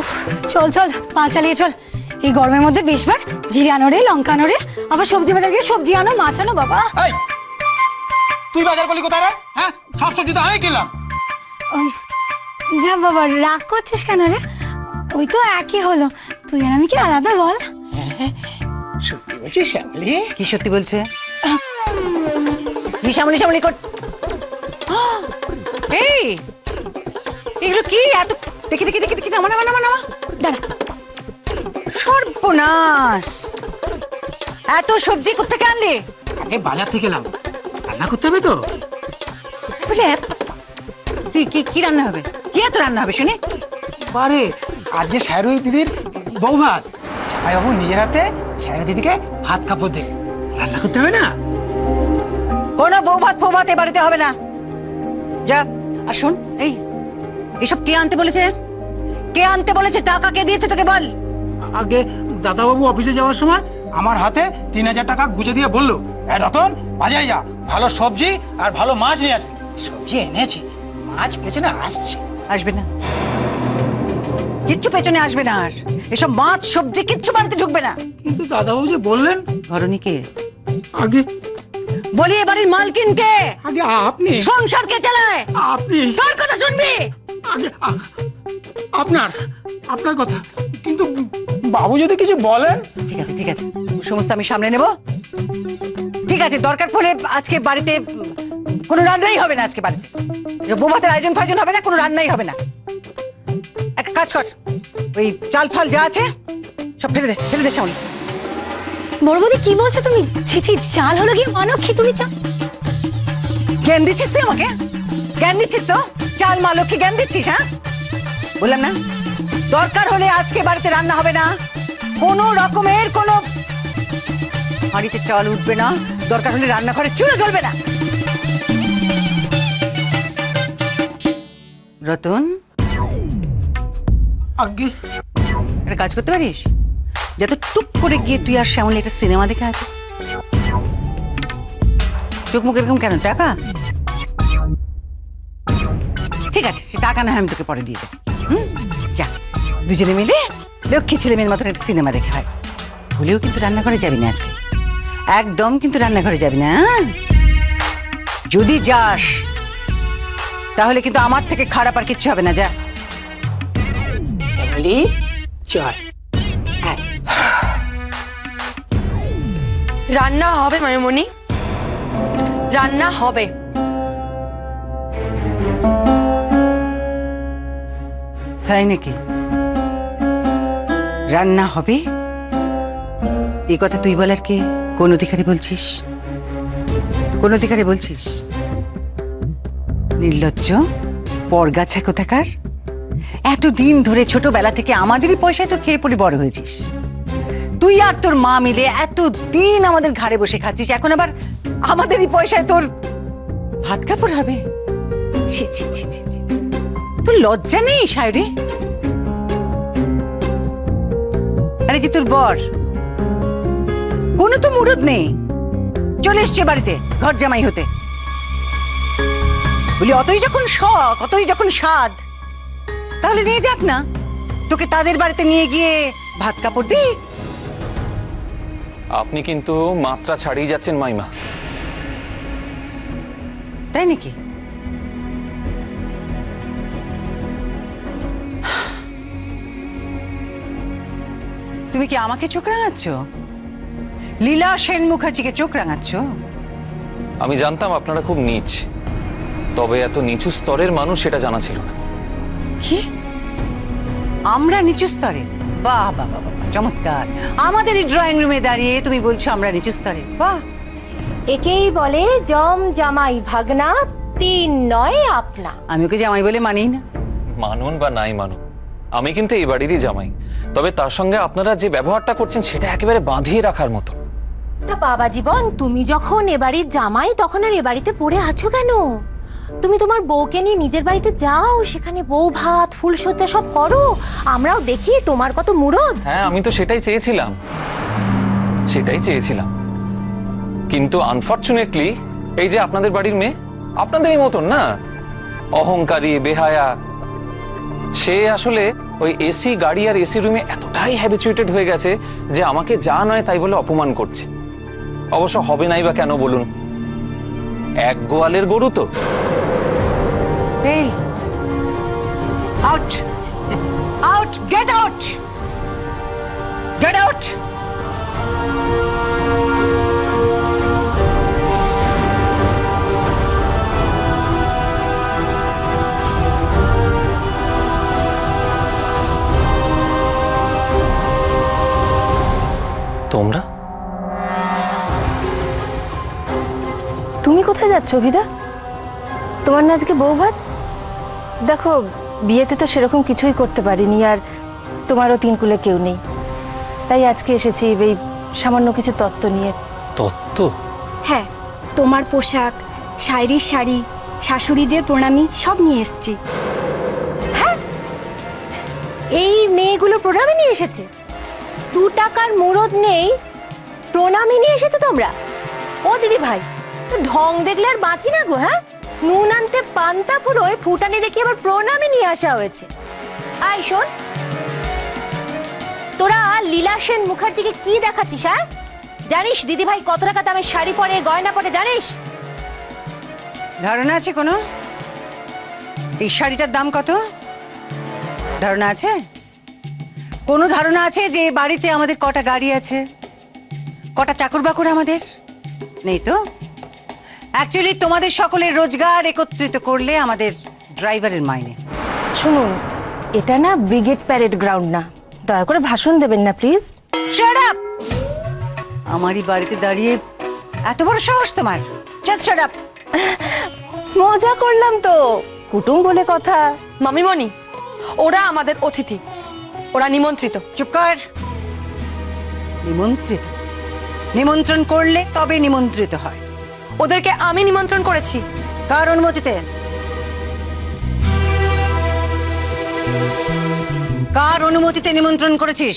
উফ, চল চল পা চালিয়ে চল। এই গরমের মধ্যে বেশবার জিরে আনো রে, লঙ্কা আনো রে, আবার সবজি বাজার গিয়ে সবজি আনো, মাছ আনো বাবা। এই তুই বাজার করলি কোথায় রে? হ্যাঁ, সব সবজি তো আমি কিনলাম। যা বাবা, রাগ করছিস কেন রে? ওই তো একই হলো, তুই আর আমি কি আলাদা বল? সত্যি বলছিস শ্যামলি? কি সত্যি বলছে? কি সামলি সামলি কর। এই এগুলো কি এত? দেখি দেখি দেখি দেখি, নামা নামা নামা নামা, দাঁড়া। সর্বনাশ, এত সবজি কোথেকে আনলি? আগে বাজার থেকে এলাম, রান্না করতে হবে তো। বুঝলে কি কি কি রান্না হবে? কি এত রান্না হবে শুনি? বারে আজ যে শায়রুই দিদির বউ ভাত, জামাইবাবু নিজের হাতে শায়রুই দিদিকে ভাত কাপড় দেবে, রান্না করতে হবে না? কোনো বউ ভাত ফৌ ভাত এ বাড়িতে হবে না। যা। আর শোন, এই এসব কে আনতে বলেছে? কে আনতে বলেছে? টাকা কে দিয়েছে তোকে বল। আগে দাদাবাবু অফিসে যাওয়ার সময় আমার হাতে 3000 টাকা গুঁজে দিয়ে বললো, রতন বাজারে যা, ভালো সবজি আর ভালো মাছ নিয়ে আসবে। সবজি এনেছি, মাছ পেছনে আসছে। আসবে না, কিচ্ছু পেছনে আসবে না। আর এসব মাছ সবজি কিচ্ছু বাড়িতে ঢুকবে না। কিন্তু দাদাবাবু যে বললেন। ঘরণী কে? আগে বলি এ বাড়ির মালকিন কে? আগে আপনি। সংসার কে চালায়? আপনি। কার কথা শুনবি? আগে আপনার আপনার কথা। কিন্তু বাবু যদি কিছু বলেন। ঠিক আছে ঠিক আছে, সমস্ত আমি সামনে নেব। ঠিক আছে, দরকার পড়লে আজকে বাড়িতে কোনো রান্নাই হবে না। আজকে বাড়িতে বউ ভাতের আয়োজন ফায়োজন হবে না, কোনো রান্নাই হবে না। এক কাজ কর, ওই চাল ফাল যা আছে সব ফেলে দে, ফেলে দে সামনে। বড় বৌদি কি বলছো তুমি? ছি ছি, চাল হলো গিয়ে মানো কি তুমি? চা জ্ঞান দিচ্ছিস তুই আমাকে? জ্ঞান দিচ্ছিস তো? চাল মা লক্ষ্মী জ্ঞান দিচ্ছিস? হ্যাঁ, বললাম না দরকার হলে আজকে বাড়িতে রান্না হবে না। কোনো রকমের কোনো হাঁড়িতে চাল উঠবে না, দরকার হলে রান্নাঘরে চুলা জ্বলবে না। রতন, আগে একটা কাজ করতে পারিস? যত টুক করে গিয়ে তুই আর শ্যামলী একটা সিনেমা দেখে আয়। চোখ মুখ এরকম কেন? টাকা? ঠিক আছে, সে টাকা না হয় আমি তোকে পরে দিয়ে দেবো। যা, দুজনে মিলে লক্ষ্মী ছেলে মেয়ের মতন একটা সিনেমা দেখে হয়। ভুলেও কিন্তু রান্নাঘরে যাবি না আজকে, একদম কিন্তু রান্নাঘরে যাবি না। যদি যাস তাহলে কিন্তু আমার থেকে খারাপ আর কিচ্ছু হবে না। যা। বলি চল। হ্যাঁ, রান্না হবে মায়ামণি, রান্না হবে। তাই নাকি? রান্না হবে এই কথা তুই বলার কে? কোন অধিকারে বলছিস? কোন অধিকারে বলছিস? নির্লজ্জ পরগাছা কোথাকার! এতদিন ধরে ছোটবেলা থেকে আমাদেরই পয়সায় তো খেয়ে পড়ে বড় হয়েছিস। তুই আর তোর মা মিলে এতদিন আমাদের ঘাড়ে বসে খাচ্ছিস, এখন আবার আমাদেরই পয়সায় তোর ভাত কাপড় হবে? ছি ছি ছি ছি ছি, তোর লজ্জা নেই শায়রি? আরে যে তোর বর, কোনো তো মুরুদ নেই, চলে এসছে বাড়িতে ঘর জামাই হতে। বলি অতই যখন শখ, অতই যখন স্বাদ, তাহলে নিয়ে যাক না, তোকে তাদের বাড়িতে নিয়ে গিয়ে ভাত কাপড় দি। আপনি কিন্তু মাত্রা ছাড়িয়ে যাচ্ছেন মাইমা। তাই নাকি? তুমি কি আমাকে চোখ রাঙাচ্ছ? লীলা সেন মুখার্জিকে চোখ রাঙাচ্ছ? আমি জানতাম আপনারা খুব নীচ, তবে এত নিচু স্তরের মানুষ সেটা জানা ছিল না। কি? আমরা নিচু স্তরের? বাহ বাহ বাহ, চমৎকার! আমাদের এই ড্রয়িং রুমে দাঁড়িয়ে তুমি বলছো আমরা নিচু স্তরের? বাহ! একেই বলে জম জামাই ভাগনা, তিন নয় আপনা। আমি ওকে জামাই বলে মানি না। মানুন বা নাই মানুন, আমি কিন্তু এই বাড়িরই জামাই। তবে তার সঙ্গে আপনারা যে ব্যবহারটা করছেন সেটা একেবারে বাঁধিয়ে রাখার মতো। তা বাবা জীবন, তুমি যখন এবাড়ির জামাই তখন আর এ বাড়িতে পড়ে আছো কেন? তুমি তোমার বউকে নিয়ে নিজের বাড়িতে যাও, সেখানে বউ ভাত ফুলসজ্জা সব করো, আমরাও দেখি তোমার কত মুরদ। হ্যাঁ, আমি তো সেটাই চেয়েছিলাম, সেটাই চেয়েছিলাম। কিন্তু আনফরচুনেটলি এই যে আপনাদের বাড়ির মেয়ে, আপনাদেরই মতন না, অহংকারী বেহায়া, সে আসলে ওই এসি গাড়ি আর এসি রুমে এতটাই হ্যাবিচুয়েটেড হয়ে গেছে যে আমাকে যা নয় তাই বলে অপমান করছে। অবশ্য হবে নাই বা কেন বলুন, এক গোয়ালের গরু তো। এই out out get out get out. তোমরা তুমি কোথায় যাচ্ছ অভিদা? তোমার না আজকে বউ ভাত? দেখো, বিয়েতে তো সেরকম কিছুই করতে পারিনি, আর তোমারও তিন কুলে কেউ নেই, তাই আজকে এসেছি এই সামান্য কিছু তত্ত্ব নিয়ে। তত্ত্ব? হ্যাঁ, তোমার পোশাক, শাড়ির শাড়ি, শাশুড়িদের প্রণামী সব নিয়ে এসেছি। এই মেয়েগুলো প্রণামী নিয়ে এসেছে? 2 টাকার মুরদ নেই, প্রণামী নিয়ে এসেছো তোমরা? ও দিদি ভাই, তো ঢং দেখলে আর বাঁচি না গো। হ্যাঁ, নুন আনতে পান্তা ফুরোয় ফুটানি দেখি আবার প্রণামী নিয়ে আসা হয়েছে। আয় শোন, তোরা লীলা সেন মুখার্জিকে কি দেখাচ্ছিস? হ্যাঁ, জানিস দিদি ভাই কত টাকা দামের শাড়ি পরে, গয়না পরে, জানিস? ধারণা আছে কোনো? এই শাড়িটার দাম কত ধারণা আছে? কোনো ধারণা আছে যে বাড়িতে আমাদের কটা গাড়ি আছে, কটা চাকর বাকর আমাদের নেই? তো অ্যাকচুয়ালি তোমাদের সকলের রোজগার একত্রিত করলে আমাদের ড্রাইভারের মাইনে। শুনুন, এটা না ব্রিগেড প্যারেড গ্রাউন্ড না, দয়া করে ভাষণ দেবেন না প্লিজ। Shut up! আমারই বাড়িতে দাঁড়িয়ে এত বড় সাহস তোমার? Just shut up. মজা করলাম তো, কুটুম বলে কথা। মামিমণি, ওরা আমাদের অতিথি, ওরা নিমন্ত্রিত। চুপ কর। নিমন্ত্রিত? নিমন্ত্রণ করলে তবে নিমন্ত্রিত হয়। ওদেরকে আমি নিমন্ত্রণ করেছি। কার অনুমতিতে? কার অনুমতিতে নিমন্ত্রণ করেছিস?